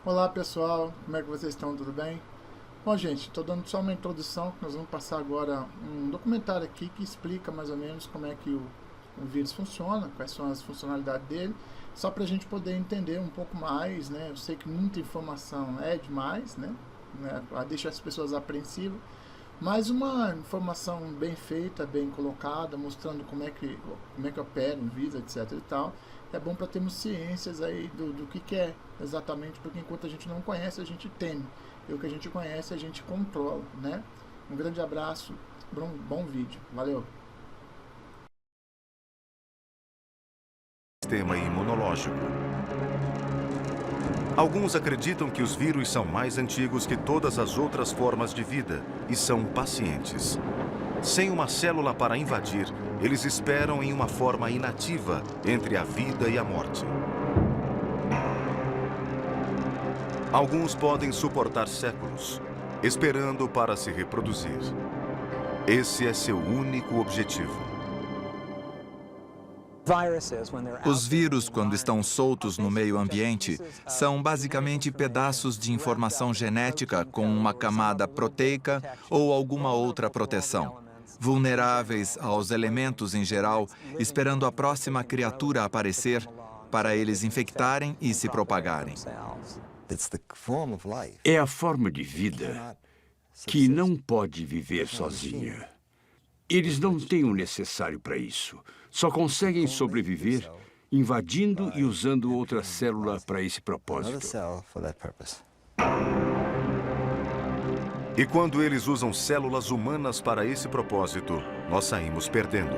Olá pessoal, como é que vocês estão? Tudo bem? Bom gente, estou dando só uma introdução, que nós vamos passar agora um documentário aqui que explica mais ou menos como é que o vírus funciona, quais são as funcionalidades dele, só para a gente poder entender um pouco mais, né? Eu sei que muita informação é demais, né? Deixa as pessoas apreensivas, mas uma informação bem feita, bem colocada, mostrando como é que opera o vírus, etc e tal, é bom para termos ciências aí do que é exatamente, porque enquanto a gente não conhece, a gente teme. E o que a gente conhece, a gente controla, né? Um grande abraço, bom vídeo. Valeu! Sistema imunológico. Alguns acreditam que os vírus são mais antigos que todas as outras formas de vida e são pacientes. Sem uma célula para invadir, eles esperam em uma forma inativa entre a vida e a morte. Alguns podem suportar séculos, esperando para se reproduzir. Esse é seu único objetivo. Os vírus, quando estão soltos no meio ambiente, são basicamente pedaços de informação genética com uma camada proteica ou alguma outra proteção, vulneráveis aos elementos em geral, esperando a próxima criatura aparecer para eles infectarem e se propagarem. É a forma de vida que não pode viver sozinha. Eles não têm o necessário para isso. Só conseguem sobreviver invadindo e usando outra célula para esse propósito. E quando eles usam células humanas para esse propósito, nós saímos perdendo.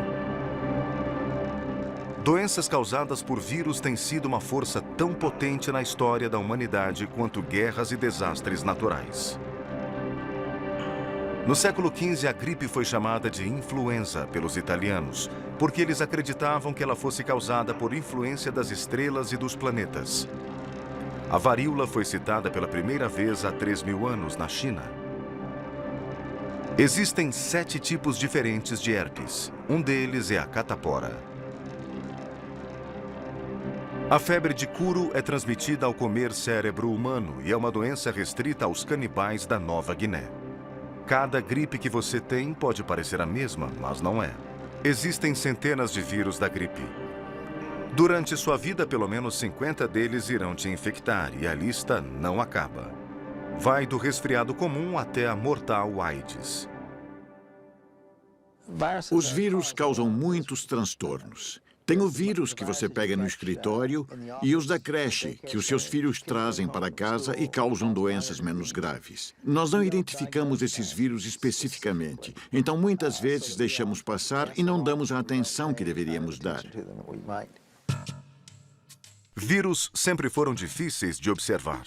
Doenças causadas por vírus têm sido uma força tão potente na história da humanidade quanto guerras e desastres naturais. No século XV, a gripe foi chamada de influenza pelos italianos, porque eles acreditavam que ela fosse causada por influência das estrelas e dos planetas. A varíola foi citada pela primeira vez há 3.000 anos na China. Existem 7 tipos diferentes de herpes. Um deles é a catapora. A febre de Kuru é transmitida ao comer cérebro humano e é uma doença restrita aos canibais da Nova Guiné. Cada gripe que você tem pode parecer a mesma, mas não é. Existem centenas de vírus da gripe. Durante sua vida, pelo menos 50 deles irão te infectar e a lista não acaba. Vai do resfriado comum até a mortal AIDS. Os vírus causam muitos transtornos. Tem o vírus que você pega no escritório e os da creche, que os seus filhos trazem para casa e causam doenças menos graves. Nós não identificamos esses vírus especificamente, então muitas vezes deixamos passar e não damos a atenção que deveríamos dar. Vírus sempre foram difíceis de observar.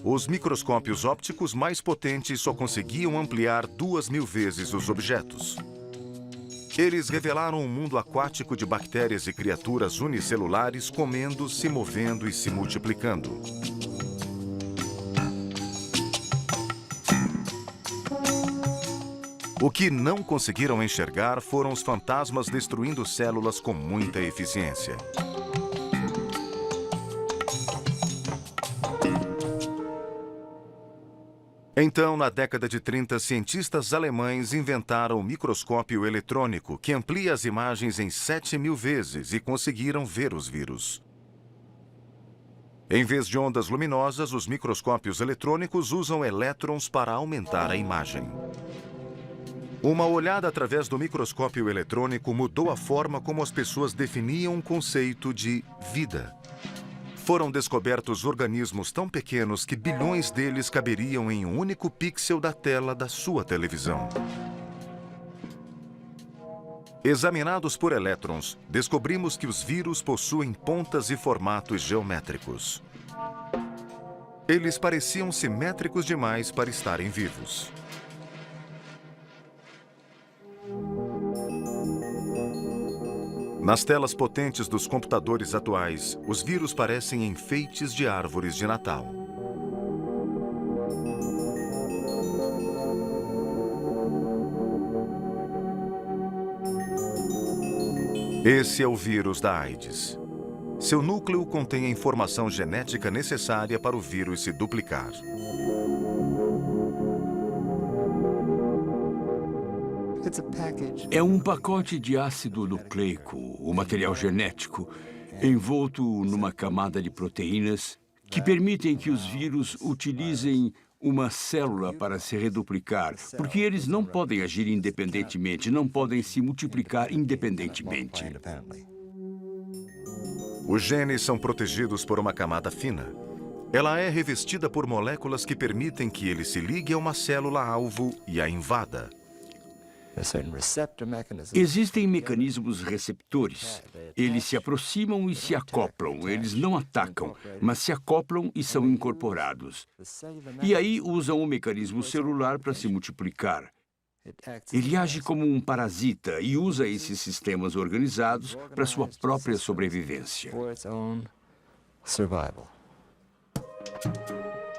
Os microscópios ópticos mais potentes só conseguiam ampliar 2.000 vezes os objetos. Eles revelaram um mundo aquático de bactérias e criaturas unicelulares comendo, se movendo e se multiplicando. O que não conseguiram enxergar foram os fantasmas destruindo células com muita eficiência. Então, na década de 30, cientistas alemães inventaram o microscópio eletrônico, que amplia as imagens em 7.000 vezes e conseguiram ver os vírus. Em vez de ondas luminosas, os microscópios eletrônicos usam elétrons para aumentar a imagem. Uma olhada através do microscópio eletrônico mudou a forma como as pessoas definiam o conceito de vida. Foram descobertos organismos tão pequenos que bilhões deles caberiam em um único pixel da tela da sua televisão. Examinados por elétrons, descobrimos que os vírus possuem pontas e formatos geométricos. Eles pareciam simétricos demais para estarem vivos. Nas telas potentes dos computadores atuais, os vírus parecem enfeites de árvores de Natal. Esse é o vírus da AIDS. Seu núcleo contém a informação genética necessária para o vírus se duplicar. É um pacote de ácido nucleico, o material genético, envolto numa camada de proteínas que permitem que os vírus utilizem uma célula para se reduplicar, porque eles não podem agir independentemente, não podem se multiplicar independentemente. Os genes são protegidos por uma camada fina. Ela é revestida por moléculas que permitem que ele se ligue a uma célula-alvo e a invada. Existem mecanismos receptores. Eles se aproximam e se acoplam. Eles não atacam, mas se acoplam e são incorporados. E aí usam o mecanismo celular para se multiplicar. Ele age como um parasita e usa esses sistemas organizados para sua própria sobrevivência.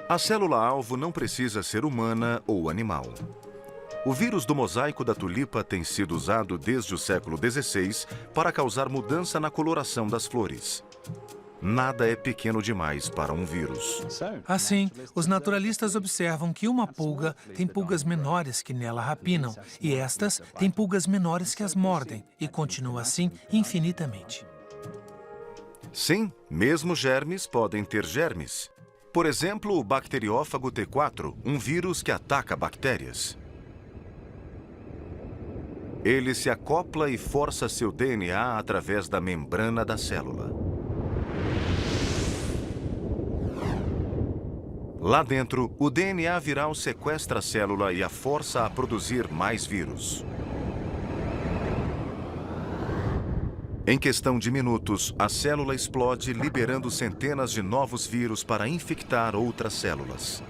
A célula-alvo não precisa ser humana ou animal. O vírus do mosaico da tulipa tem sido usado desde o século XVI para causar mudança na coloração das flores. Nada é pequeno demais para um vírus. Assim, os naturalistas observam que uma pulga tem pulgas menores que nela rapinam, e estas têm pulgas menores que as mordem, e continua assim infinitamente. Sim, mesmo germes podem ter germes. Por exemplo, o bacteriófago T4, um vírus que ataca bactérias. Ele se acopla e força seu DNA através da membrana da célula. Lá dentro, o DNA viral sequestra a célula e a força a produzir mais vírus. Em questão de minutos, a célula explode, liberando centenas de novos vírus para infectar outras células.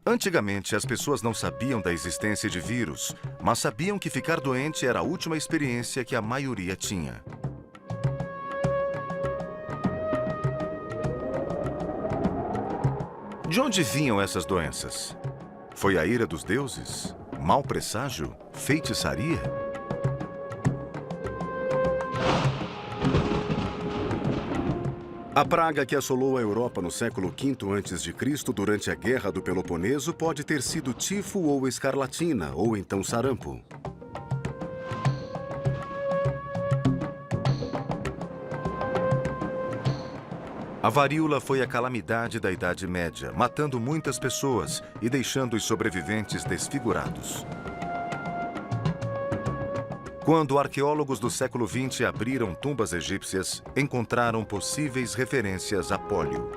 Antigamente, as pessoas não sabiam da existência de vírus, mas sabiam que ficar doente era a última experiência que a maioria tinha. De onde vinham essas doenças? Foi a ira dos deuses? Mau presságio? Feitiçaria? A praga que assolou a Europa no século V a.C. durante a Guerra do Peloponeso pode ter sido tifo ou escarlatina, ou então sarampo. A varíola foi a calamidade da Idade Média, matando muitas pessoas e deixando os sobreviventes desfigurados. Quando arqueólogos do século XX abriram tumbas egípcias, encontraram possíveis referências a pólio.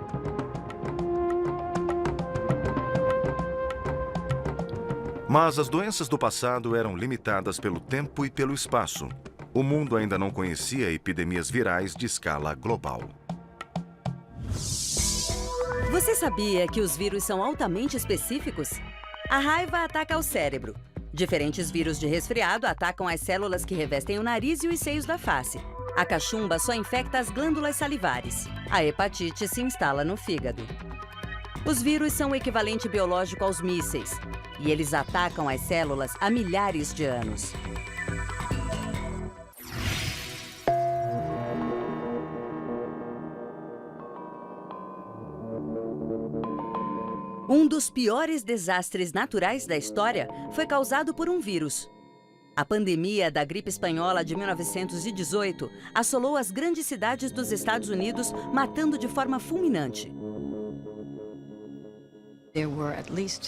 Mas as doenças do passado eram limitadas pelo tempo e pelo espaço. O mundo ainda não conhecia epidemias virais de escala global. Você sabia que os vírus são altamente específicos? A raiva ataca o cérebro. Diferentes vírus de resfriado atacam as células que revestem o nariz e os seios da face. A cachumba só infecta as glândulas salivares. A hepatite se instala no fígado. Os vírus são o equivalente biológico aos mísseis, e eles atacam as células há milhares de anos. Um dos piores desastres naturais da história foi causado por um vírus. A pandemia da gripe espanhola de 1918 assolou as grandes cidades dos Estados Unidos, matando de forma fulminante.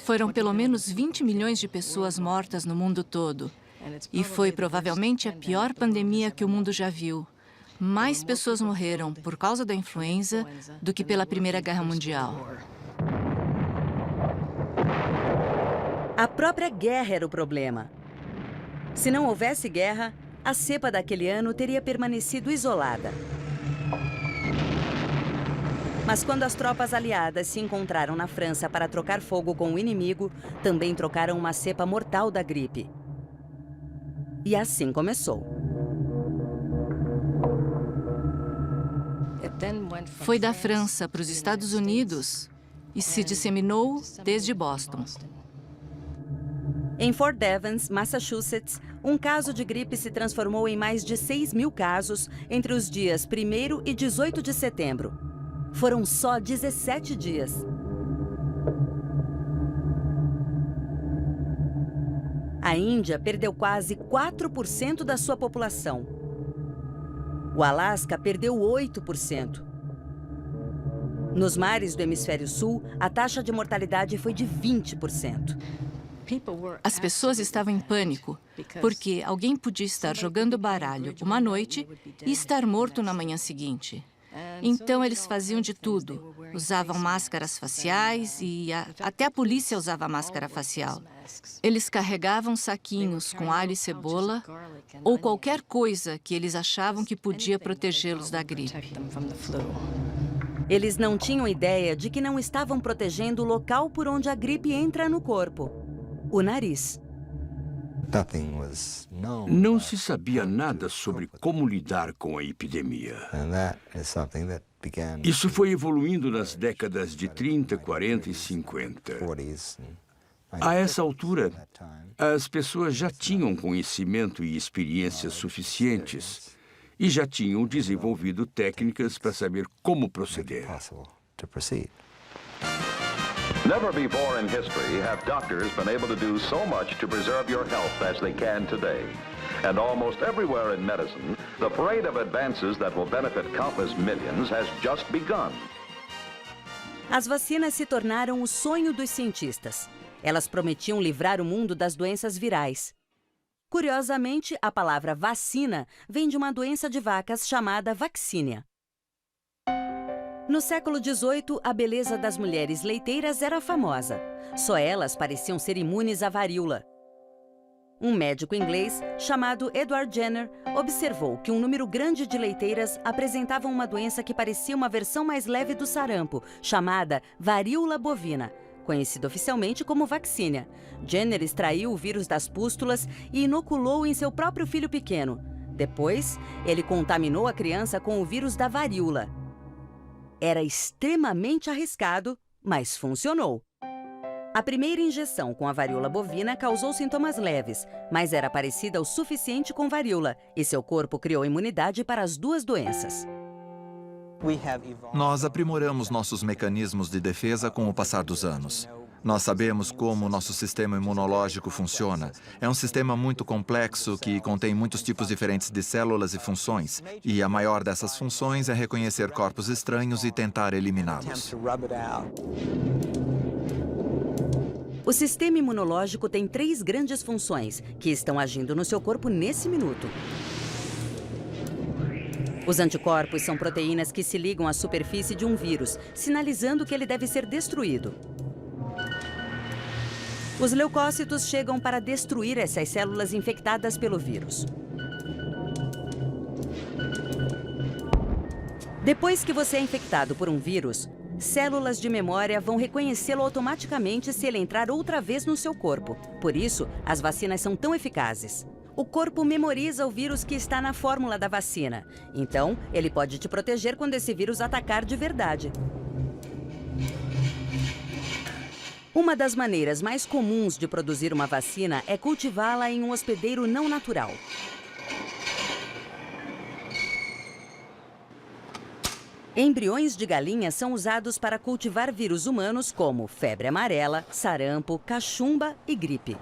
Foram pelo menos 20 milhões de pessoas mortas no mundo todo. E foi provavelmente a pior pandemia que o mundo já viu. Mais pessoas morreram por causa da influenza do que pela Primeira Guerra Mundial. A própria guerra era o problema. Se não houvesse guerra, a cepa daquele ano teria permanecido isolada. Mas quando as tropas aliadas se encontraram na França para trocar fogo com o inimigo, também trocaram uma cepa mortal da gripe. E assim começou. Foi da França para os Estados Unidos e se disseminou desde Boston. Em Fort Devens, Massachusetts, um caso de gripe se transformou em mais de 6.000 casos entre os dias 1º e 18 de setembro. Foram só 17 dias. A Índia perdeu quase 4% da sua população. O Alasca perdeu 8%. Nos mares do Hemisfério Sul, a taxa de mortalidade foi de 20%. As pessoas estavam em pânico, porque alguém podia estar jogando baralho uma noite e estar morto na manhã seguinte. Então, eles faziam de tudo. Usavam máscaras faciais e até a polícia usava máscara facial. Eles carregavam saquinhos com alho e cebola ou qualquer coisa que eles achavam que podia protegê-los da gripe. Eles não tinham ideia de que não estavam protegendo o local por onde a gripe entra no corpo, o nariz. Não se sabia nada sobre como lidar com a epidemia. Isso foi evoluindo nas décadas de 30, 40 e 50. A essa altura, as pessoas já tinham conhecimento e experiências suficientes e já tinham desenvolvido técnicas para saber como proceder. Never before in history have doctors been able to do so much to preserve your health as they can today. And almost everywhere in medicine, the parade of advances that will benefit countless millions has just begun. As vacinas se tornaram o sonho dos cientistas. Elas prometiam livrar o mundo das doenças virais. Curiosamente, a palavra vacina vem de uma doença de vacas chamada vaccínia. No século XVIII, a beleza das mulheres leiteiras era famosa. Só elas pareciam ser imunes à varíola. Um médico inglês, chamado Edward Jenner, observou que um número grande de leiteiras apresentavam uma doença que parecia uma versão mais leve do sarampo, chamada varíola bovina, conhecida oficialmente como vaccínia. Jenner extraiu o vírus das pústulas e inoculou em seu próprio filho pequeno. Depois, ele contaminou a criança com o vírus da varíola. Era extremamente arriscado, mas funcionou. A primeira injeção com a varíola bovina causou sintomas leves, mas era parecida o suficiente com varíola, e seu corpo criou imunidade para as duas doenças. Nós aprimoramos nossos mecanismos de defesa com o passar dos anos. Nós sabemos como o nosso sistema imunológico funciona. É um sistema muito complexo que contém muitos tipos diferentes de células e funções. E a maior dessas funções é reconhecer corpos estranhos e tentar eliminá-los. O sistema imunológico tem 3 grandes funções que estão agindo no seu corpo nesse minuto. Os anticorpos são proteínas que se ligam à superfície de um vírus, sinalizando que ele deve ser destruído. Os leucócitos chegam para destruir essas células infectadas pelo vírus. Depois que você é infectado por um vírus, células de memória vão reconhecê-lo automaticamente se ele entrar outra vez no seu corpo. Por isso, as vacinas são tão eficazes. O corpo memoriza o vírus que está na fórmula da vacina. Então, ele pode te proteger quando esse vírus atacar de verdade. Uma das maneiras mais comuns de produzir uma vacina é cultivá-la em um hospedeiro não natural. Embriões de galinha são usados para cultivar vírus humanos como febre amarela, sarampo, cachumba e gripe.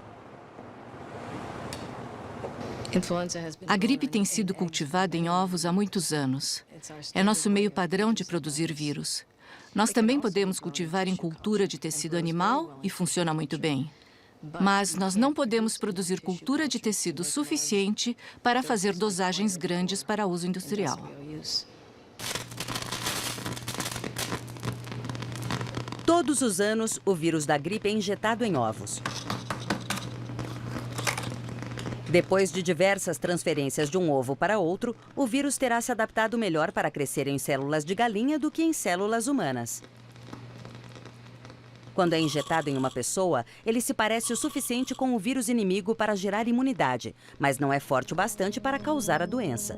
A gripe tem sido cultivada em ovos há muitos anos. É nosso meio padrão de produzir vírus. Nós também podemos cultivar em cultura de tecido animal e funciona muito bem. Mas nós não podemos produzir cultura de tecido suficiente para fazer dosagens grandes para uso industrial. Todos os anos, o vírus da gripe é injetado em ovos. Depois de diversas transferências de um ovo para outro, o vírus terá se adaptado melhor para crescer em células de galinha do que em células humanas. Quando é injetado em uma pessoa, ele se parece o suficiente com o vírus inimigo para gerar imunidade, mas não é forte o bastante para causar a doença.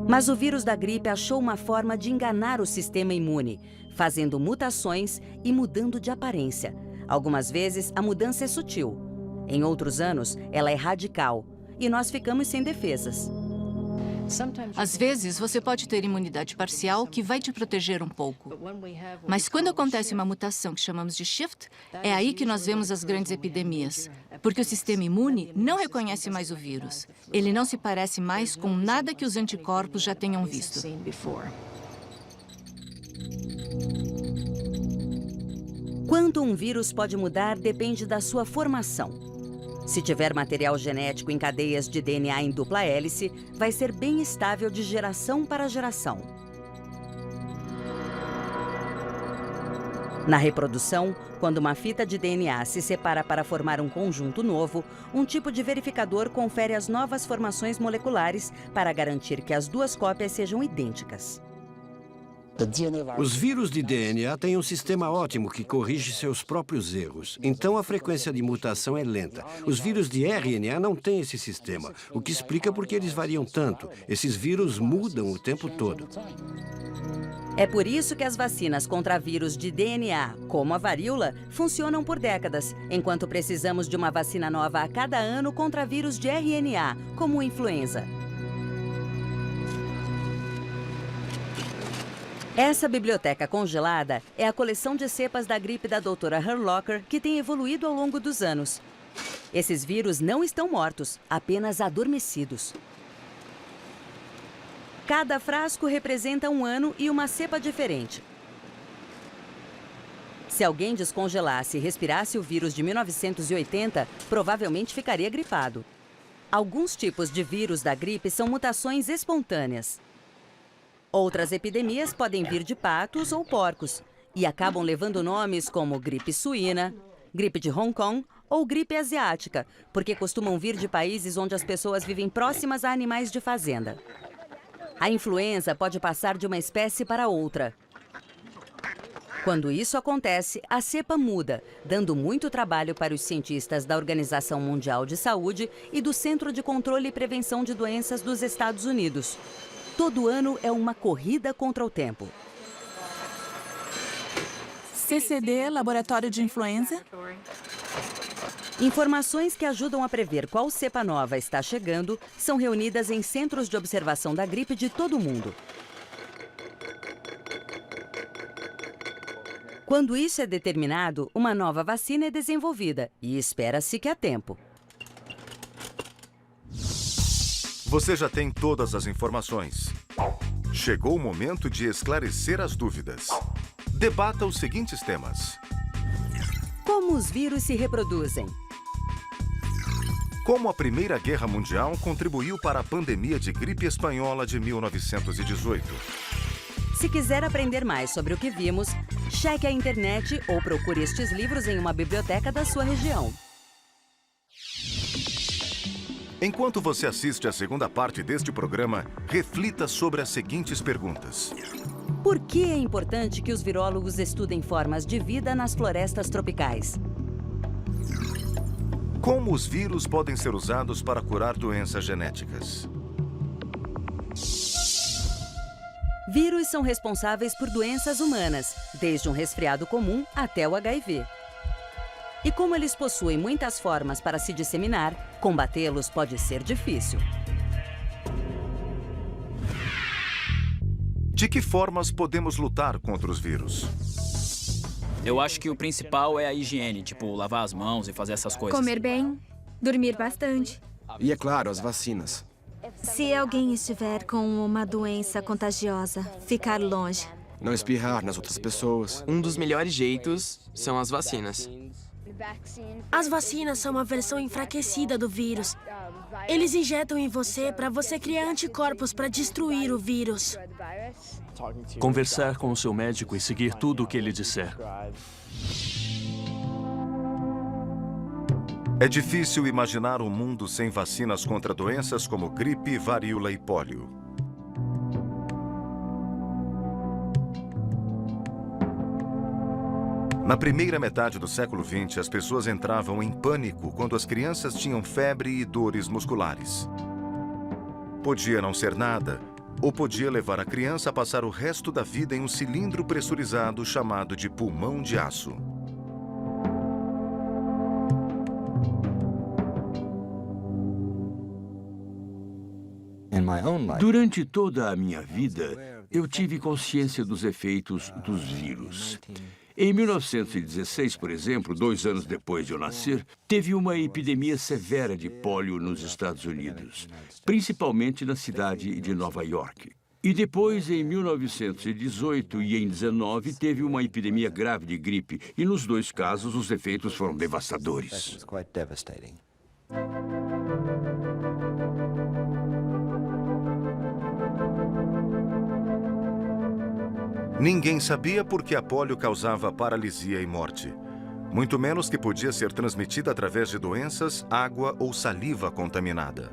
Mas o vírus da gripe achou uma forma de enganar o sistema imune, fazendo mutações e mudando de aparência. Algumas vezes, a mudança é sutil. Em outros anos, ela é radical. E nós ficamos sem defesas. Às vezes, você pode ter imunidade parcial que vai te proteger um pouco. Mas quando acontece uma mutação que chamamos de shift, é aí que nós vemos as grandes epidemias. Porque o sistema imune não reconhece mais o vírus. Ele não se parece mais com nada que os anticorpos já tenham visto. Quanto um vírus pode mudar depende da sua formação. Se tiver material genético em cadeias de DNA em dupla hélice, vai ser bem estável de geração para geração. Na reprodução, quando uma fita de DNA se separa para formar um conjunto novo, um tipo de verificador confere as novas formações moleculares para garantir que as duas cópias sejam idênticas. Os vírus de DNA têm um sistema ótimo que corrige seus próprios erros. Então, a frequência de mutação é lenta. Os vírus de RNA não têm esse sistema, o que explica por que eles variam tanto. Esses vírus mudam o tempo todo. É por isso que as vacinas contra vírus de DNA, como a varíola, funcionam por décadas, enquanto precisamos de uma vacina nova a cada ano contra vírus de RNA, como a influenza. Essa biblioteca congelada é a coleção de cepas da gripe da doutora Herlocker que tem evoluído ao longo dos anos. Esses vírus não estão mortos, apenas adormecidos. Cada frasco representa um ano e uma cepa diferente. Se alguém descongelasse e respirasse o vírus de 1980, provavelmente ficaria gripado. Alguns tipos de vírus da gripe são mutações espontâneas. Outras epidemias podem vir de patos ou porcos e acabam levando nomes como gripe suína, gripe de Hong Kong ou gripe asiática, porque costumam vir de países onde as pessoas vivem próximas a animais de fazenda. A influenza pode passar de uma espécie para outra. Quando isso acontece, a cepa muda, dando muito trabalho para os cientistas da Organização Mundial de Saúde e do Centro de Controle e Prevenção de Doenças dos Estados Unidos. Todo ano é uma corrida contra o tempo. CCD, Laboratório de Influenza. Informações que ajudam a prever qual cepa nova está chegando são reunidas em centros de observação da gripe de todo o mundo. Quando isso é determinado, uma nova vacina é desenvolvida e espera-se que há tempo. Você já tem todas as informações. Chegou o momento de esclarecer as dúvidas. Debata os seguintes temas. Como os vírus se reproduzem? Como a Primeira Guerra Mundial contribuiu para a pandemia de gripe espanhola de 1918. Se quiser aprender mais sobre o que vimos, cheque a internet ou procure estes livros em uma biblioteca da sua região. Enquanto você assiste a segunda parte deste programa, reflita sobre as seguintes perguntas. Por que é importante que os virólogos estudem formas de vida nas florestas tropicais? Como os vírus podem ser usados para curar doenças genéticas? Vírus são responsáveis por doenças humanas, desde um resfriado comum até o HIV. E como eles possuem muitas formas para se disseminar, combatê-los pode ser difícil. De que formas podemos lutar contra os vírus? Eu acho que o principal é a higiene, tipo lavar as mãos e fazer essas coisas. Comer bem, dormir bastante. E, é claro, as vacinas. Se alguém estiver com uma doença contagiosa, ficar longe. Não espirrar nas outras pessoas. Um dos melhores jeitos são as vacinas. As vacinas são uma versão enfraquecida do vírus. Eles injetam em você para você criar anticorpos para destruir o vírus. Conversar com o seu médico e seguir tudo o que ele disser. É difícil imaginar um mundo sem vacinas contra doenças como gripe, varíola e pólio. Na primeira metade do século XX, as pessoas entravam em pânico quando as crianças tinham febre e dores musculares. Podia não ser nada, ou podia levar a criança a passar o resto da vida em um cilindro pressurizado chamado de pulmão de aço. Durante toda a minha vida, eu tive consciência dos efeitos dos vírus. Em 1916, por exemplo, 2 anos depois de eu nascer, teve uma epidemia severa de pólio nos Estados Unidos, principalmente na cidade de Nova York. E depois, em 1918 e em 19, teve uma epidemia grave de gripe, e nos 2 casos os efeitos foram devastadores. Ninguém sabia por que a pólio causava paralisia e morte. Muito menos que podia ser transmitida através de doenças, água ou saliva contaminada.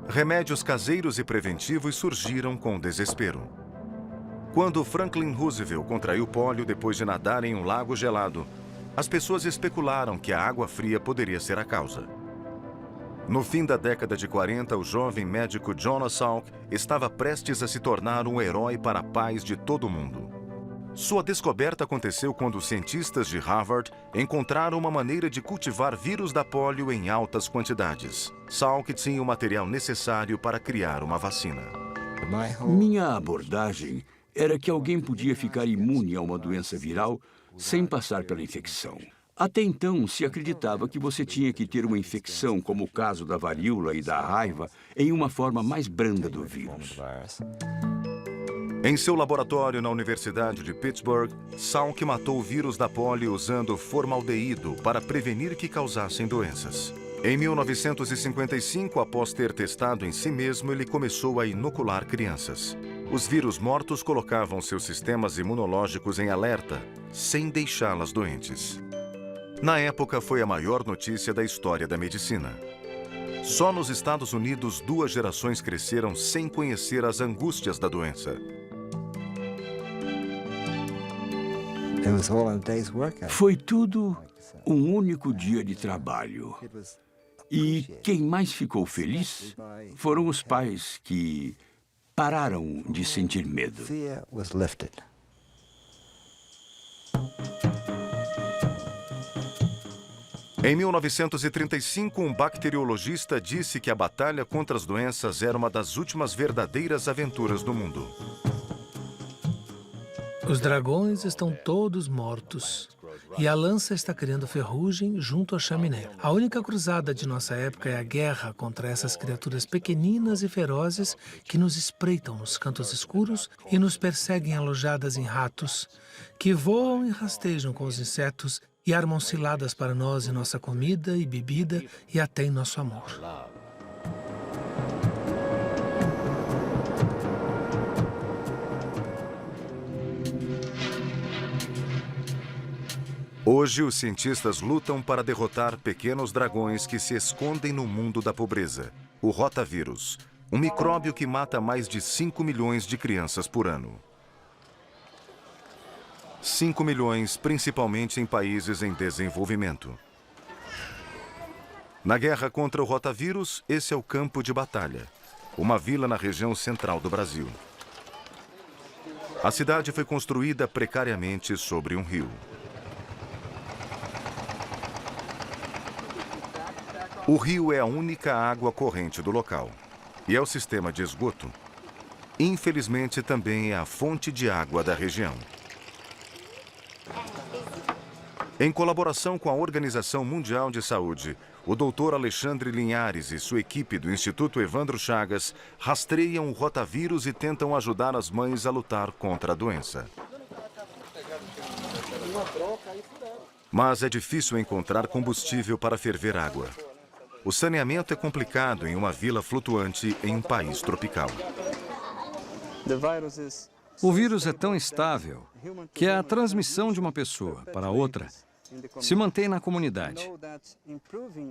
Remédios caseiros e preventivos surgiram com desespero. Quando Franklin Roosevelt contraiu pólio depois de nadar em um lago gelado, as pessoas especularam que a água fria poderia ser a causa. No fim da década de 40, o jovem médico Jonas Salk estava prestes a se tornar um herói para a paz de todo o mundo. Sua descoberta aconteceu quando os cientistas de Harvard encontraram uma maneira de cultivar vírus da pólio em altas quantidades. Salk tinha o material necessário para criar uma vacina. Minha abordagem era que alguém podia ficar imune a uma doença viral sem passar pela infecção. Até então, se acreditava que você tinha que ter uma infecção, como o caso da varíola e da raiva, em uma forma mais branda do vírus. Em seu laboratório na Universidade de Pittsburgh, Salk matou o vírus da pólio usando formaldeído para prevenir que causassem doenças. Em 1955, após ter testado em si mesmo, ele começou a inocular crianças. Os vírus mortos colocavam seus sistemas imunológicos em alerta, sem deixá-las doentes. Na época, foi a maior notícia da história da medicina. Só nos Estados Unidos, 2 gerações cresceram sem conhecer as angústias da doença. Foi tudo um único dia de trabalho. E quem mais ficou feliz foram os pais que pararam de sentir medo. Em 1935, um bacteriologista disse que a batalha contra as doenças era uma das últimas verdadeiras aventuras do mundo. Os dragões estão todos mortos e a lança está criando ferrugem junto à chaminé. A única cruzada de nossa época é a guerra contra essas criaturas pequeninas e ferozes que nos espreitam nos cantos escuros e nos perseguem alojadas em ratos, que voam e rastejam com os insetos e armam ciladas para nós em nossa comida e bebida e até em nosso amor. Hoje, os cientistas lutam para derrotar pequenos dragões que se escondem no mundo da pobreza. O rotavírus, um micróbio que mata mais de 5 milhões de crianças por ano. 5 milhões, principalmente em países em desenvolvimento. Na guerra contra o rotavírus, esse é o campo de batalha, uma vila na região central do Brasil. A cidade foi construída precariamente sobre um rio. O rio é a única água corrente do local e é o sistema de esgoto. Infelizmente, também é a fonte de água da região. Em colaboração com a Organização Mundial de Saúde, o Dr. Alexandre Linhares e sua equipe do Instituto Evandro Chagas rastreiam o rotavírus e tentam ajudar as mães a lutar contra a doença. Mas é difícil encontrar combustível para ferver água. O saneamento é complicado em uma vila flutuante em um país tropical. O vírus é tão instável que a transmissão de uma pessoa para outra se mantém na comunidade.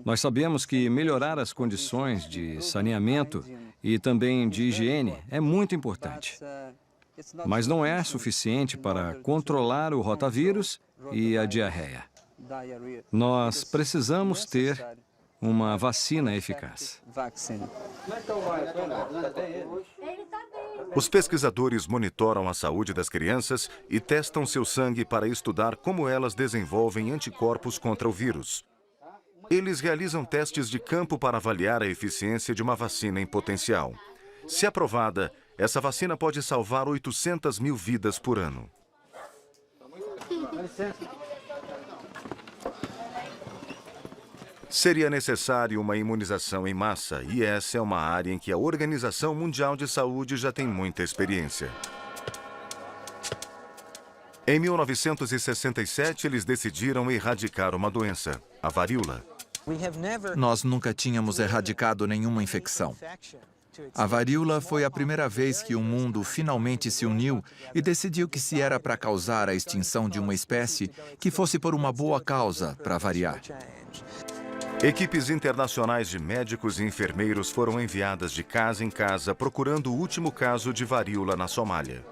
Nós sabemos que melhorar as condições de saneamento e também de higiene é muito importante. Mas não é suficiente para controlar o rotavírus e a diarreia. Nós precisamos ter uma vacina eficaz. Os pesquisadores monitoram a saúde das crianças e testam seu sangue para estudar como elas desenvolvem anticorpos contra o vírus. Eles realizam testes de campo para avaliar a eficiência de uma vacina em potencial. Se aprovada, essa vacina pode salvar 800 mil vidas por ano. Seria necessário uma imunização em massa, e essa é uma área em que a Organização Mundial de Saúde já tem muita experiência. Em 1967, eles decidiram erradicar uma doença, a varíola. Nós nunca tínhamos erradicado nenhuma infecção. A varíola foi a primeira vez que o mundo finalmente se uniu e decidiu que se era para causar a extinção de uma espécie, que fosse por uma boa causa, para variar. Equipes internacionais de médicos e enfermeiros foram enviadas de casa em casa procurando o último caso de varíola na Somália.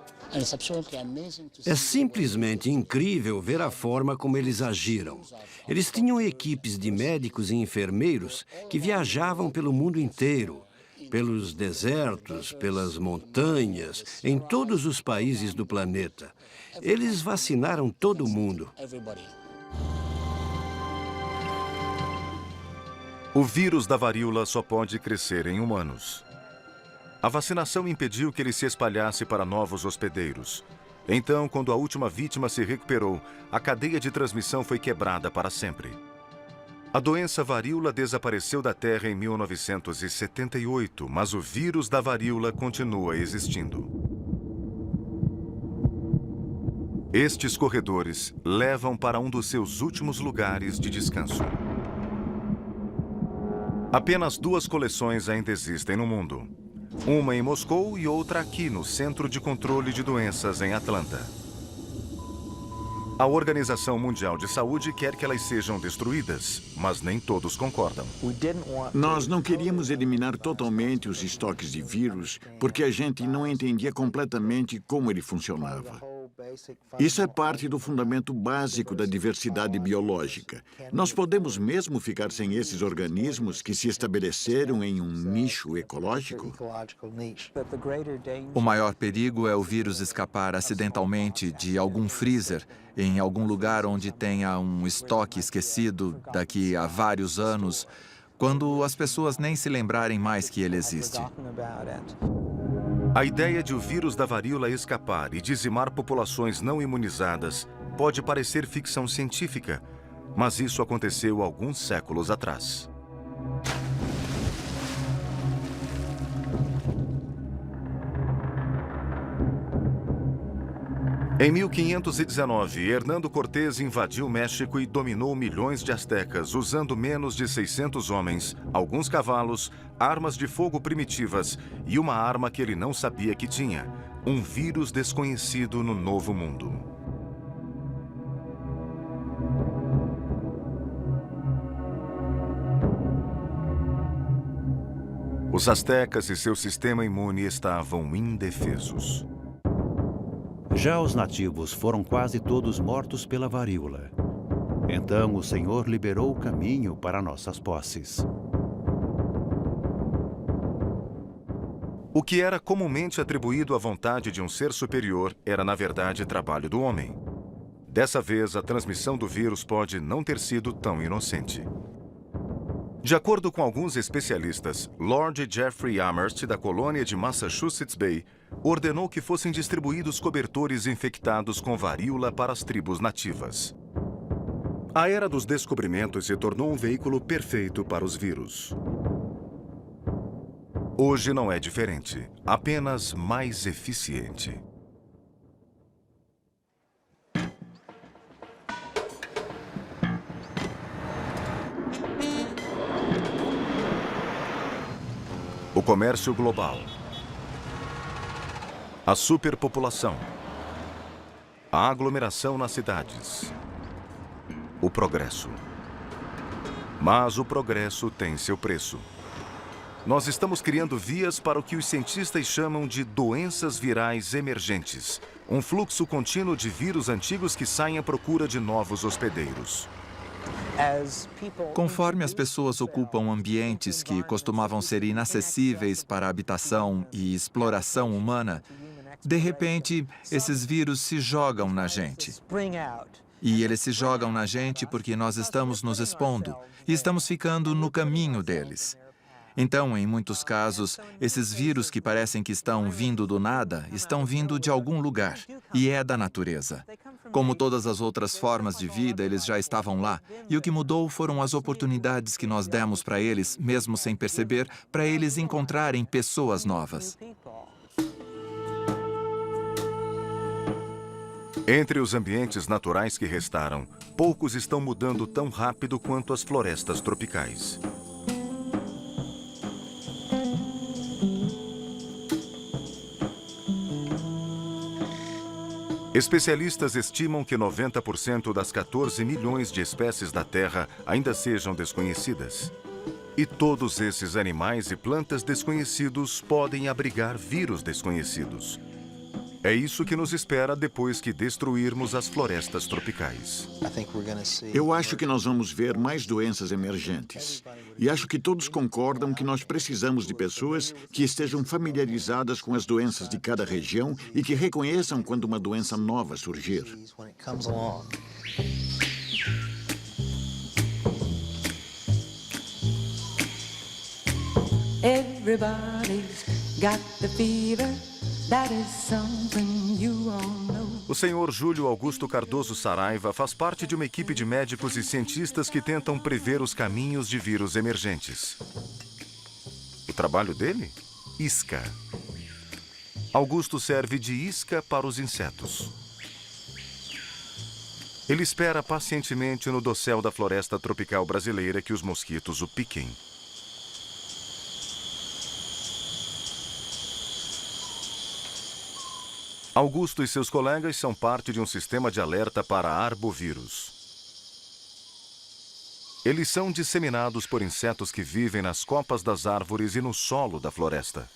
É simplesmente incrível ver a forma como eles agiram. Eles tinham equipes de médicos e enfermeiros que viajavam pelo mundo inteiro, pelos desertos, pelas montanhas, em todos os países do planeta. Eles vacinaram todo mundo. O vírus da varíola só pode crescer em humanos. A vacinação impediu que ele se espalhasse para novos hospedeiros. Então, quando a última vítima se recuperou, a cadeia de transmissão foi quebrada para sempre. A doença varíola desapareceu da Terra em 1978, mas o vírus da varíola continua existindo. Estes corredores levam para um dos seus últimos lugares de descanso. Apenas 2 coleções ainda existem no mundo. Uma em Moscou e outra aqui no Centro de Controle de Doenças em Atlanta. A Organização Mundial de Saúde quer que elas sejam destruídas, mas nem todos concordam. Nós não queríamos eliminar totalmente os estoques de vírus, porque a gente não entendia completamente como ele funcionava. Isso é parte do fundamento básico da diversidade biológica. Nós podemos mesmo ficar sem esses organismos que se estabeleceram em um nicho ecológico? O maior perigo é o vírus escapar acidentalmente de algum freezer em algum lugar onde tenha um estoque esquecido daqui a vários anos, quando as pessoas nem se lembrarem mais que ele existe. A ideia de o vírus da varíola escapar e dizimar populações não imunizadas pode parecer ficção científica, mas isso aconteceu alguns séculos atrás. Em 1519, Hernando Cortés invadiu o México e dominou milhões de astecas usando menos de 600 homens, alguns cavalos, armas de fogo primitivas e uma arma que ele não sabia que tinha, um vírus desconhecido no Novo Mundo. Os astecas e seu sistema imune estavam indefesos. Já os nativos foram quase todos mortos pela varíola. Então o Senhor liberou o caminho para nossas posses. O que era comumente atribuído à vontade de um ser superior era, na verdade, trabalho do homem. Dessa vez, a transmissão do vírus pode não ter sido tão inocente. De acordo com alguns especialistas, Lord Jeffrey Amherst, da colônia de Massachusetts Bay, ordenou que fossem distribuídos cobertores infectados com varíola para as tribos nativas. A era dos descobrimentos se tornou um veículo perfeito para os vírus. Hoje não é diferente, apenas mais eficiente. O comércio global, a superpopulação, a aglomeração nas cidades, o progresso. Mas o progresso tem seu preço. Nós estamos criando vias para o que os cientistas chamam de doenças virais emergentes, um fluxo contínuo de vírus antigos que saem à procura de novos hospedeiros. Conforme as pessoas ocupam ambientes que costumavam ser inacessíveis para a habitação e exploração humana, de repente, esses vírus se jogam na gente. E eles se jogam na gente porque nós estamos nos expondo e estamos ficando no caminho deles. Então, em muitos casos, esses vírus que parecem que estão vindo do nada, estão vindo de algum lugar, e é da natureza. Como todas as outras formas de vida, eles já estavam lá, e o que mudou foram as oportunidades que nós demos para eles, mesmo sem perceber, para eles encontrarem pessoas novas. Entre os ambientes naturais que restaram, poucos estão mudando tão rápido quanto as florestas tropicais. Especialistas estimam que 90% das 14 milhões de espécies da Terra ainda sejam desconhecidas. E todos esses animais e plantas desconhecidos podem abrigar vírus desconhecidos. É isso que nos espera depois que destruirmos as florestas tropicais. Eu acho que nós vamos ver mais doenças emergentes. E acho que todos concordam que nós precisamos de pessoas que estejam familiarizadas com as doenças de cada região e que reconheçam quando uma doença nova surgir. Everybody's got the fever. O senhor Júlio Augusto Cardoso Saraiva faz parte de uma equipe de médicos e cientistas que tentam prever os caminhos de vírus emergentes. O trabalho dele? Isca. Augusto serve de isca para os insetos. Ele espera pacientemente no dossel da floresta tropical brasileira que os mosquitos o piquem. Augusto e seus colegas são parte de um sistema de alerta para arbovírus. Eles são disseminados por insetos que vivem nas copas das árvores e no solo da floresta.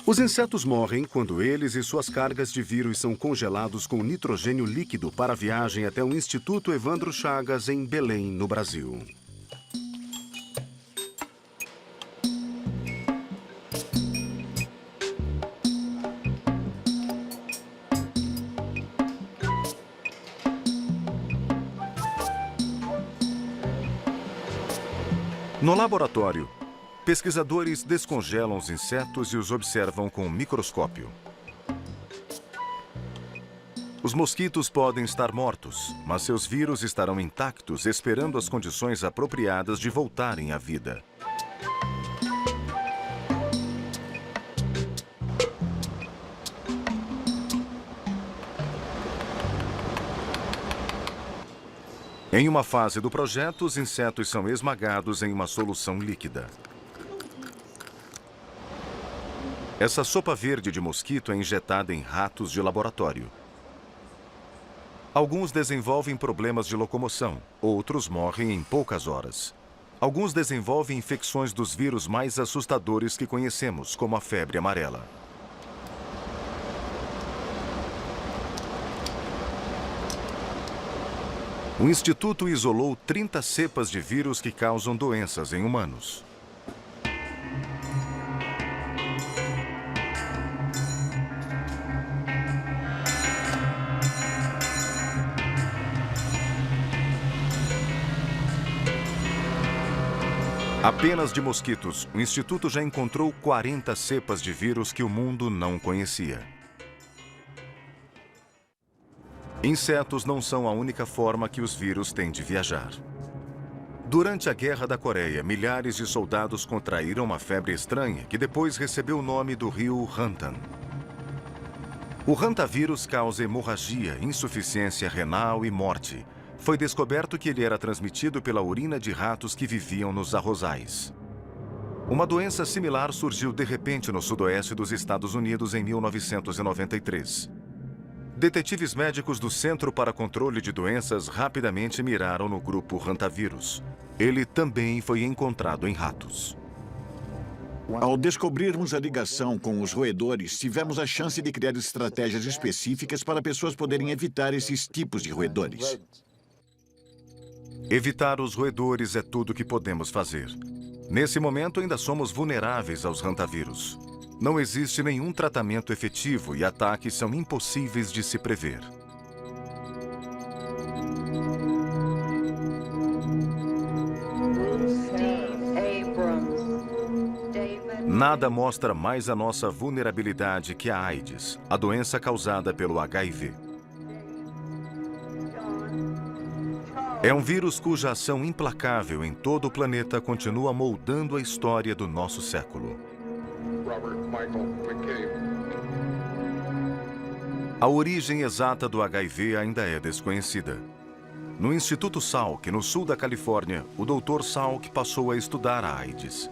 Os insetos morrem quando eles e suas cargas de vírus são congelados com nitrogênio líquido para a viagem até o Instituto Evandro Chagas, em Belém, no Brasil. No laboratório, pesquisadores descongelam os insetos e os observam com um microscópio. Os mosquitos podem estar mortos, mas seus vírus estarão intactos, esperando as condições apropriadas de voltarem à vida. Em uma fase do projeto, os insetos são esmagados em uma solução líquida. Essa sopa verde de mosquito é injetada em ratos de laboratório. Alguns desenvolvem problemas de locomoção, outros morrem em poucas horas. Alguns desenvolvem infecções dos vírus mais assustadores que conhecemos, como a febre amarela. O Instituto isolou 30 cepas de vírus que causam doenças em humanos. Apenas de mosquitos, o Instituto já encontrou 40 cepas de vírus que o mundo não conhecia. Insetos não são a única forma que os vírus têm de viajar. Durante a Guerra da Coreia, milhares de soldados contraíram uma febre estranha que depois recebeu o nome do rio Hantan. O hantavírus causa hemorragia, insuficiência renal e morte. Foi descoberto que ele era transmitido pela urina de ratos que viviam nos arrozais. Uma doença similar surgiu de repente no sudoeste dos Estados Unidos em 1993. Detetives médicos do Centro para Controle de Doenças rapidamente miraram no grupo hantavírus. Ele também foi encontrado em ratos. Ao descobrirmos a ligação com os roedores, tivemos a chance de criar estratégias específicas para pessoas poderem evitar esses tipos de roedores. Evitar os roedores é tudo o que podemos fazer. Nesse momento, ainda somos vulneráveis aos hantavírus. Não existe nenhum tratamento efetivo e ataques são impossíveis de se prever. Nada mostra mais a nossa vulnerabilidade que a AIDS, a doença causada pelo HIV. É um vírus cuja ação implacável em todo o planeta continua moldando a história do nosso século. A origem exata do HIV ainda é desconhecida. No Instituto Salk, no sul da Califórnia, o Dr. Salk passou a estudar a AIDS.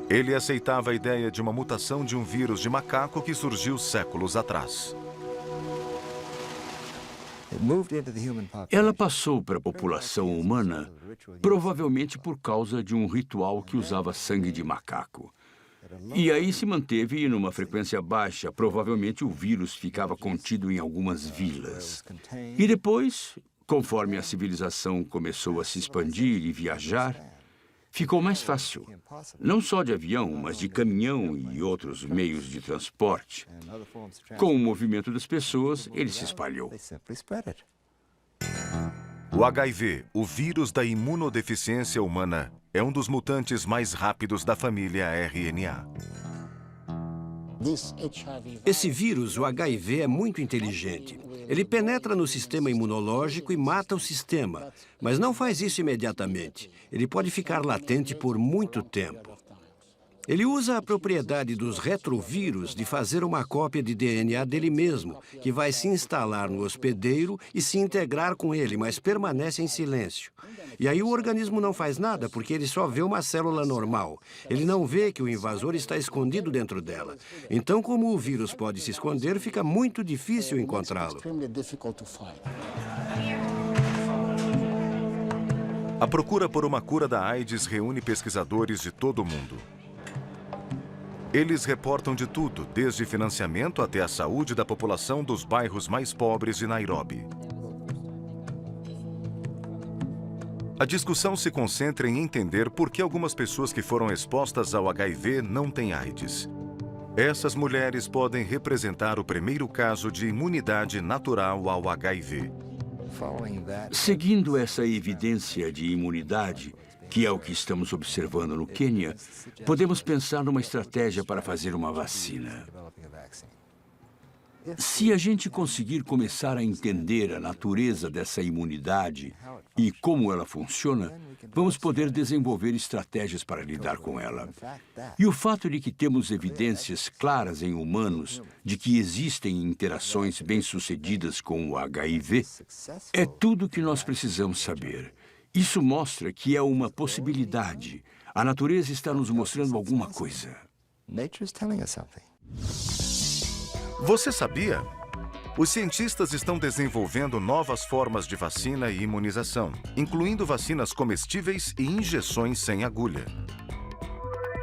Ele aceitava a ideia de uma mutação de um vírus de macaco que surgiu séculos atrás. Ela passou para a população humana, provavelmente por causa de um ritual que usava sangue de macaco. E aí se manteve numa frequência baixa, provavelmente o vírus ficava contido em algumas vilas. E depois, conforme a civilização começou a se expandir e viajar, ficou mais fácil, não só de avião, mas de caminhão e outros meios de transporte. Com o movimento das pessoas, ele se espalhou. O HIV, o vírus da imunodeficiência humana, é um dos mutantes mais rápidos da família RNA. Esse vírus, o HIV, é muito inteligente. Ele penetra no sistema imunológico e mata o sistema, mas não faz isso imediatamente. Ele pode ficar latente por muito tempo. Ele usa a propriedade dos retrovírus de fazer uma cópia de DNA dele mesmo, que vai se instalar no hospedeiro e se integrar com ele, mas permanece em silêncio. E aí o organismo não faz nada, porque ele só vê uma célula normal. Ele não vê que o invasor está escondido dentro dela. Então, como o vírus pode se esconder, fica muito difícil encontrá-lo. A procura por uma cura da AIDS reúne pesquisadores de todo o mundo. Eles reportam de tudo, desde financiamento até a saúde da população dos bairros mais pobres de Nairobi. A discussão se concentra em entender por que algumas pessoas que foram expostas ao HIV não têm AIDS. Essas mulheres podem representar o primeiro caso de imunidade natural ao HIV. Seguindo essa evidência de imunidade, que é o que estamos observando no Quênia, podemos pensar numa estratégia para fazer uma vacina. Se a gente conseguir começar a entender a natureza dessa imunidade e como ela funciona, vamos poder desenvolver estratégias para lidar com ela. E o fato de que temos evidências claras em humanos de que existem interações bem-sucedidas com o HIV é tudo o que nós precisamos saber. Isso mostra que é uma possibilidade. A natureza está nos mostrando alguma coisa. Você sabia? Os cientistas estão desenvolvendo novas formas de vacina e imunização, incluindo vacinas comestíveis e injeções sem agulha.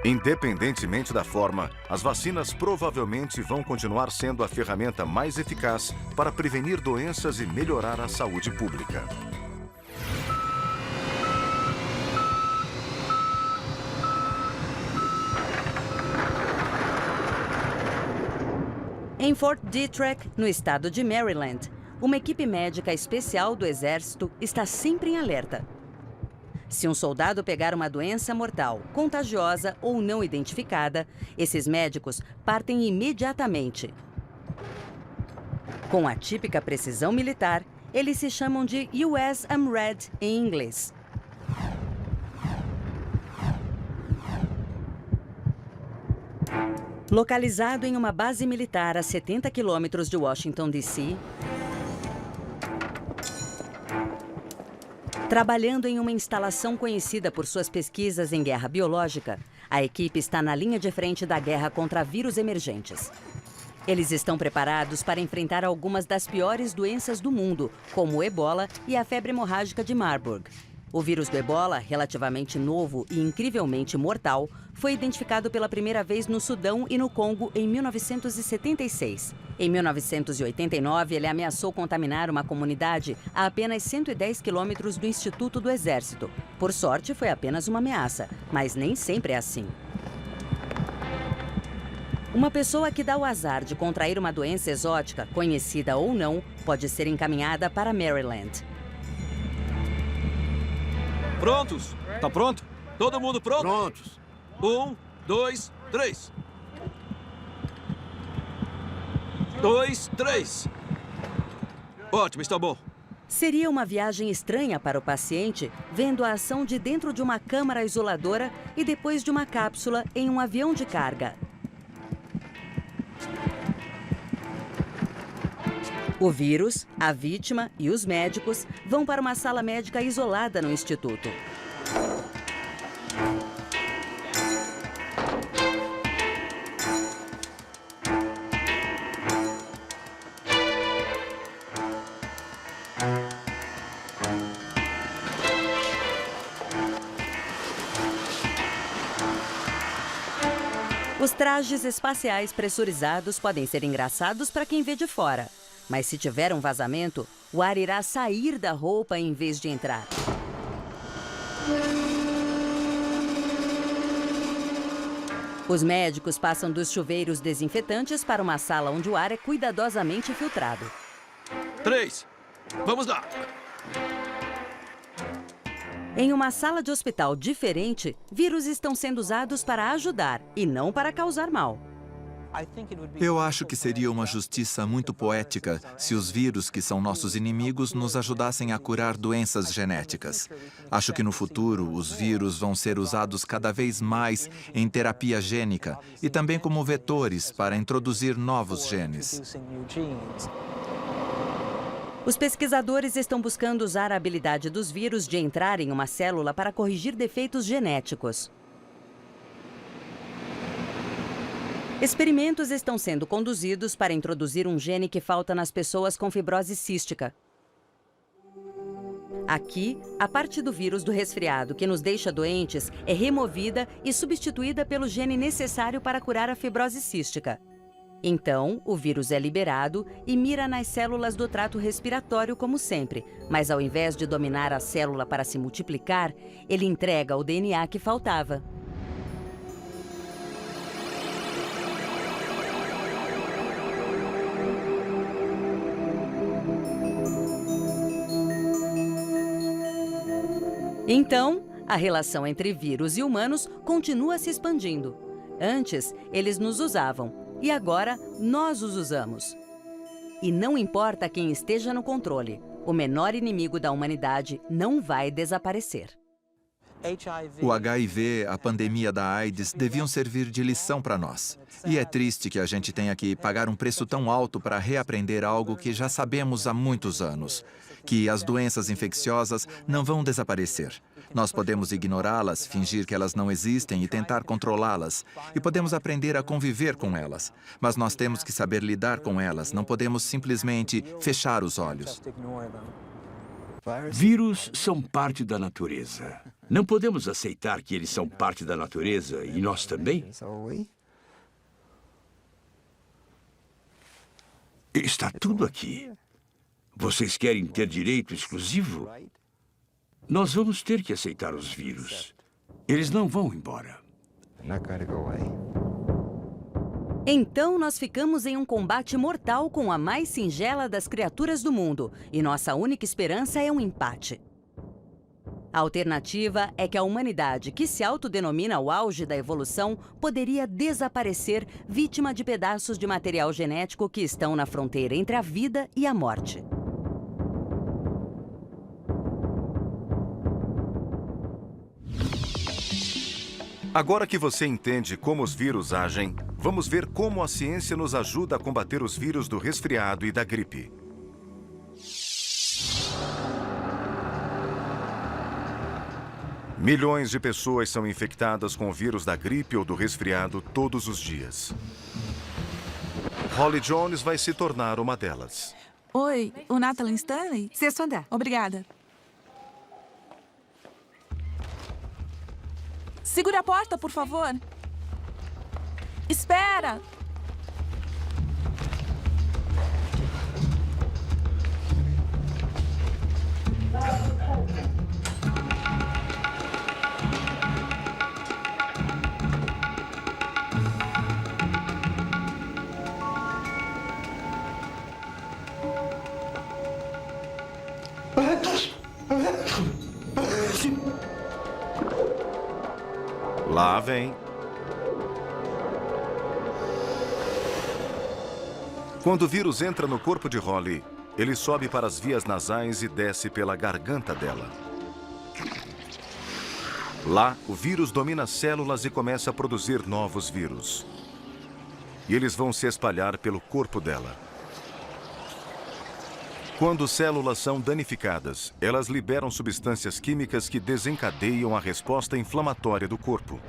Independentemente da forma, as vacinas provavelmente vão continuar sendo a ferramenta mais eficaz para prevenir doenças e melhorar a saúde pública. Em Fort Detrick, no estado de Maryland, uma equipe médica especial do Exército está sempre em alerta. Se um soldado pegar uma doença mortal, contagiosa ou não identificada, esses médicos partem imediatamente. Com a típica precisão militar, eles se chamam de US AMRAAD em inglês. Localizado em uma base militar a 70 quilômetros de Washington, D.C., trabalhando em uma instalação conhecida por suas pesquisas em guerra biológica, a equipe está na linha de frente da guerra contra vírus emergentes. Eles estão preparados para enfrentar algumas das piores doenças do mundo, como o ebola e a febre hemorrágica de Marburg. O vírus do ebola, relativamente novo e incrivelmente mortal, foi identificado pela primeira vez no Sudão e no Congo em 1976. Em 1989, ele ameaçou contaminar uma comunidade a apenas 110 quilômetros do Instituto do Exército. Por sorte, foi apenas uma ameaça, mas nem sempre é assim. Uma pessoa que dá o azar de contrair uma doença exótica, conhecida ou não, pode ser encaminhada para Maryland. Prontos? Tá pronto? Todo mundo pronto? Prontos. 1, 2, 3. 2, 3. Ótimo, está bom. Seria uma viagem estranha para o paciente, vendo a ação de dentro de uma câmara isoladora e depois de uma cápsula em um avião de carga. O vírus, a vítima e os médicos vão para uma sala médica isolada no instituto. Os trajes espaciais pressurizados podem ser engraçados para quem vê de fora. Mas se tiver um vazamento, o ar irá sair da roupa em vez de entrar. Os médicos passam dos chuveiros desinfetantes para uma sala onde o ar é cuidadosamente filtrado. 3. Vamos lá. Em uma sala de hospital diferente, vírus estão sendo usados para ajudar e não para causar mal. Eu acho que seria uma justiça muito poética se os vírus, que são nossos inimigos, nos ajudassem a curar doenças genéticas. Acho que no futuro os vírus vão ser usados cada vez mais em terapia gênica e também como vetores para introduzir novos genes. Os pesquisadores estão buscando usar a habilidade dos vírus de entrar em uma célula para corrigir defeitos genéticos. Experimentos estão sendo conduzidos para introduzir um gene que falta nas pessoas com fibrose cística. Aqui, a parte do vírus do resfriado que nos deixa doentes é removida e substituída pelo gene necessário para curar a fibrose cística. Então, o vírus é liberado e mira nas células do trato respiratório como sempre, mas ao invés de dominar a célula para se multiplicar, ele entrega o DNA que faltava. Então, a relação entre vírus e humanos continua se expandindo. Antes, eles nos usavam, e agora nós os usamos. E não importa quem esteja no controle, o menor inimigo da humanidade não vai desaparecer. O HIV, a pandemia da AIDS, deviam servir de lição para nós. E é triste que a gente tenha que pagar um preço tão alto para reaprender algo que já sabemos há muitos anos. Que as doenças infecciosas não vão desaparecer. Nós podemos ignorá-las, fingir que elas não existem e tentar controlá-las. E podemos aprender a conviver com elas. Mas nós temos que saber lidar com elas. Não podemos simplesmente fechar os olhos. Vírus são parte da natureza. Não podemos aceitar que eles são parte da natureza e nós também? Está tudo aqui. Vocês querem ter direito exclusivo? Nós vamos ter que aceitar os vírus. Eles não vão embora. Então nós ficamos em um combate mortal com a mais singela das criaturas do mundo, e nossa única esperança é um empate. A alternativa é que a humanidade, que se autodenomina o auge da evolução, poderia desaparecer vítima de pedaços de material genético que estão na fronteira entre a vida e a morte. Agora que você entende como os vírus agem, vamos ver como a ciência nos ajuda a combater os vírus do resfriado e da gripe. Milhões de pessoas são infectadas com o vírus da gripe ou do resfriado todos os dias. Holly Jones vai se tornar uma delas. Oi, o Nathan Stanley? Sexto andar. Obrigada. Segure a porta, por favor. Espera! Lá vem. Quando o vírus entra no corpo de Holly, ele sobe para as vias nasais e desce pela garganta dela. Lá, o vírus domina as células e começa a produzir novos vírus. E eles vão se espalhar pelo corpo dela. Quando células são danificadas, elas liberam substâncias químicas que desencadeiam a resposta inflamatória do corpo.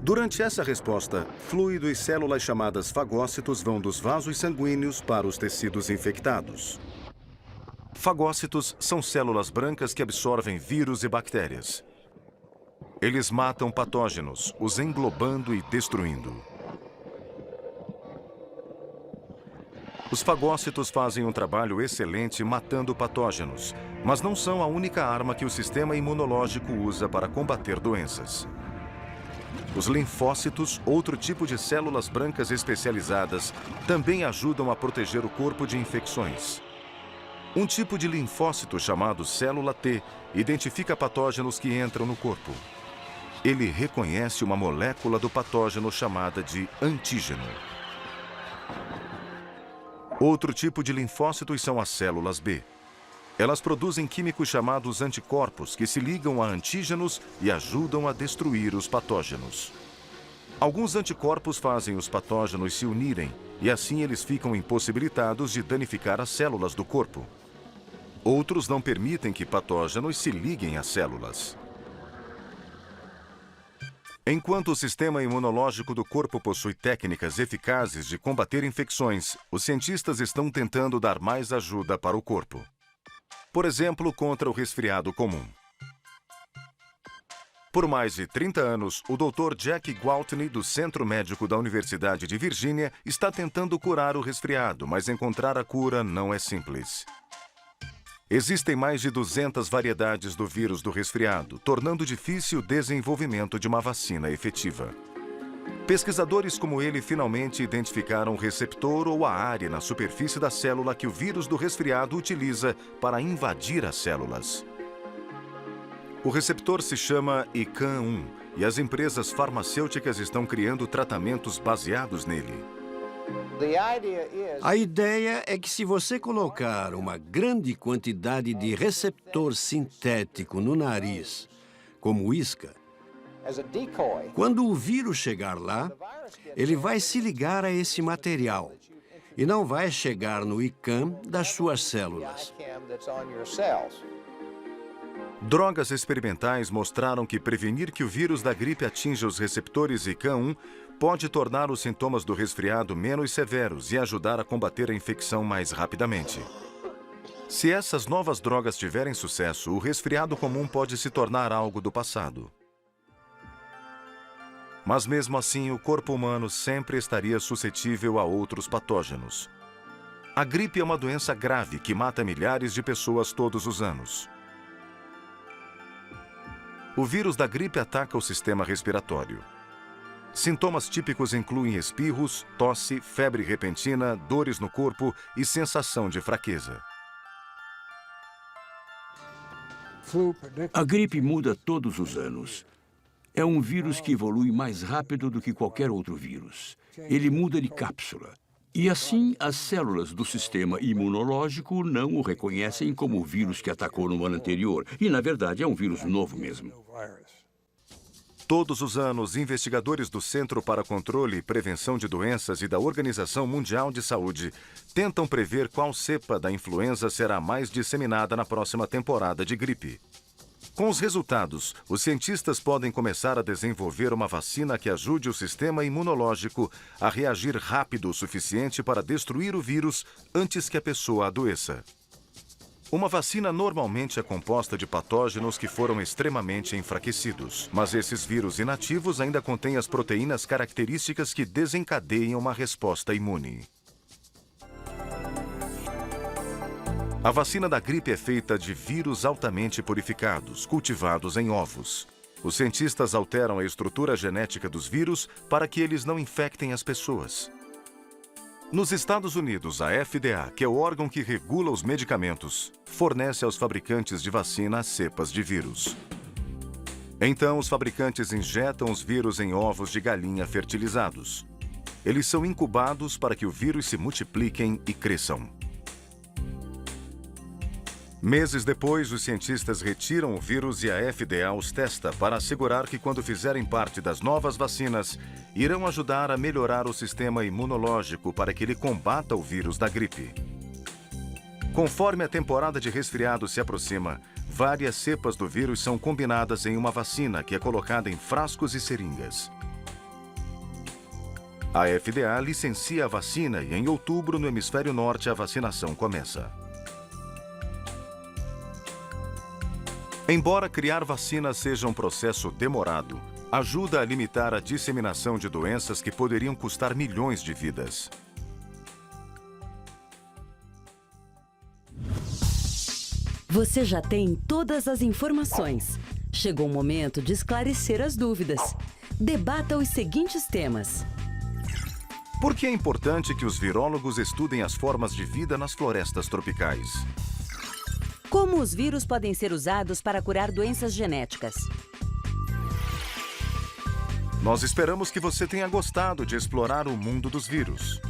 Durante essa resposta, fluido e células chamadas fagócitos vão dos vasos sanguíneos para os tecidos infectados. Fagócitos são células brancas que absorvem vírus e bactérias. Eles matam patógenos, os englobando e destruindo. Os fagócitos fazem um trabalho excelente matando patógenos, mas não são a única arma que o sistema imunológico usa para combater doenças. Os linfócitos, outro tipo de células brancas especializadas, também ajudam a proteger o corpo de infecções. Um tipo de linfócito chamado célula T identifica patógenos que entram no corpo. Ele reconhece uma molécula do patógeno chamada de antígeno. Outro tipo de linfócitos são as células B. Elas produzem químicos chamados anticorpos que se ligam a antígenos e ajudam a destruir os patógenos. Alguns anticorpos fazem os patógenos se unirem e assim eles ficam impossibilitados de danificar as células do corpo. Outros não permitem que patógenos se liguem às células. Enquanto o sistema imunológico do corpo possui técnicas eficazes de combater infecções, os cientistas estão tentando dar mais ajuda para o corpo. Por exemplo, contra o resfriado comum. Por mais de 30 anos, o Dr. Jack Gwaltney, do Centro Médico da Universidade de Virgínia, está tentando curar o resfriado, mas encontrar a cura não é simples. Existem mais de 200 variedades do vírus do resfriado, tornando difícil o desenvolvimento de uma vacina efetiva. Pesquisadores como ele finalmente identificaram o receptor ou a área na superfície da célula que o vírus do resfriado utiliza para invadir as células. O receptor se chama ICAM-1 e as empresas farmacêuticas estão criando tratamentos baseados nele. A ideia é que se você colocar uma grande quantidade de receptor sintético no nariz, como isca, quando o vírus chegar lá, ele vai se ligar a esse material e não vai chegar no ICAM das suas células. Drogas experimentais mostraram que prevenir que o vírus da gripe atinja os receptores ICAM-1 pode tornar os sintomas do resfriado menos severos e ajudar a combater a infecção mais rapidamente. Se essas novas drogas tiverem sucesso, o resfriado comum pode se tornar algo do passado. Mas mesmo assim, o corpo humano sempre estaria suscetível a outros patógenos. A gripe é uma doença grave que mata milhares de pessoas todos os anos. O vírus da gripe ataca o sistema respiratório. Sintomas típicos incluem espirros, tosse, febre repentina, dores no corpo e sensação de fraqueza. A gripe muda todos os anos. É um vírus que evolui mais rápido do que qualquer outro vírus. Ele muda de cápsula. E assim, as células do sistema imunológico não o reconhecem como o vírus que atacou no ano anterior. E, na verdade, é um vírus novo mesmo. Todos os anos, investigadores do Centro para Controle e Prevenção de Doenças e da Organização Mundial de Saúde tentam prever qual cepa da influenza será mais disseminada na próxima temporada de gripe. Com os resultados, os cientistas podem começar a desenvolver uma vacina que ajude o sistema imunológico a reagir rápido o suficiente para destruir o vírus antes que a pessoa adoeça. Uma vacina normalmente é composta de patógenos que foram extremamente enfraquecidos, mas esses vírus inativos ainda contêm as proteínas características que desencadeiam uma resposta imune. A vacina da gripe é feita de vírus altamente purificados, cultivados em ovos. Os cientistas alteram a estrutura genética dos vírus para que eles não infectem as pessoas. Nos Estados Unidos, a FDA, que é o órgão que regula os medicamentos, fornece aos fabricantes de vacina as cepas de vírus. Então, os fabricantes injetam os vírus em ovos de galinha fertilizados. Eles são incubados para que o vírus se multipliquem e cresçam. Meses depois, os cientistas retiram o vírus e a FDA os testa para assegurar que, quando fizerem parte das novas vacinas, irão ajudar a melhorar o sistema imunológico para que ele combata o vírus da gripe. Conforme a temporada de resfriado se aproxima, várias cepas do vírus são combinadas em uma vacina que é colocada em frascos e seringas. A FDA licencia a vacina e, em outubro, no hemisfério norte, a vacinação começa. Embora criar vacinas seja um processo demorado, ajuda a limitar a disseminação de doenças que poderiam custar milhões de vidas. Você já tem todas as informações. Chegou o momento de esclarecer as dúvidas. Debata os seguintes temas. Por que é importante que os virólogos estudem as formas de vida nas florestas tropicais? Como os vírus podem ser usados para curar doenças genéticas? Nós esperamos que você tenha gostado de explorar o mundo dos vírus.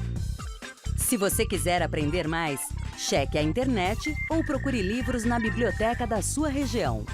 Se você quiser aprender mais, cheque a internet ou procure livros na biblioteca da sua região.